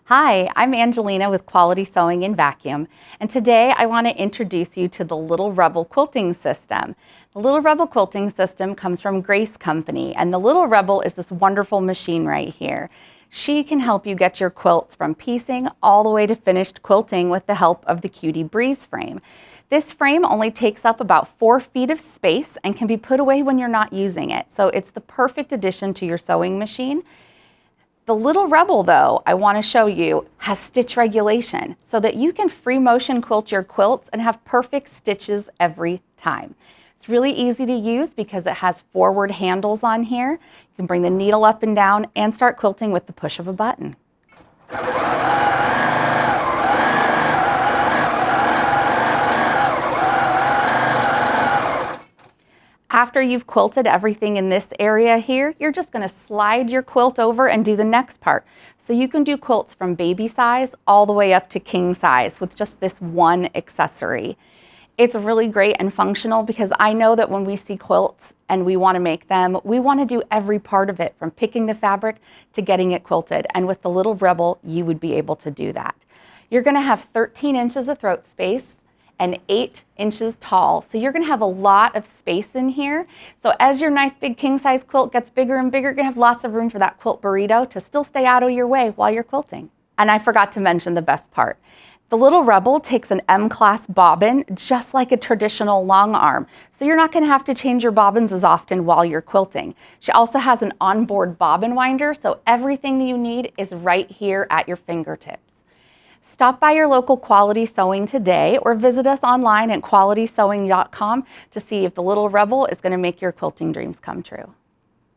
Hi, I'm Angelina with Quality Sewing and Vacuum, and today I want to introduce you to the Little Rebel Quilting System. The Little Rebel Quilting System comes from Grace Company, and the Little Rebel is this wonderful machine right here. She can help you get your quilts from piecing all the way to finished quilting with the help of the Cutie Breeze frame. This frame only takes up about 4 feet of space and can be put away when you're not using it, so it's the perfect addition to your sewing machine. The Little Rebel, though, I want to show you, has stitch regulation so that you can free motion quilt your quilts and have perfect stitches every time. It's really easy to use because it has forward handles on here. You can bring the needle up and down and start quilting with the push of a button. After you've quilted everything in this area here, you're just going to slide your quilt over and do the next part. So you can do quilts from baby size all the way up to king size with just this one accessory. It's really great and functional because I know that when we see quilts and we want to make them, we want to do every part of it from picking the fabric to getting it quilted. And with the Little Rebel, you would be able to do that. You're going to have 13 inches of throat space and 8 inches tall. So you're gonna have a lot of space in here. So as your nice big king size quilt gets bigger and bigger, you're gonna have lots of room for that quilt burrito to still stay out of your way while you're quilting. And I forgot to mention the best part. The Little Rebel takes an M-class bobbin just like a traditional long arm. So you're not gonna have to change your bobbins as often while you're quilting. She also has an onboard bobbin winder, so everything that you need is right here at your fingertips. Stop by your local Quality Sewing today or visit us online at qualitysewing.com to see if the Little Rebel is going to make your quilting dreams come true.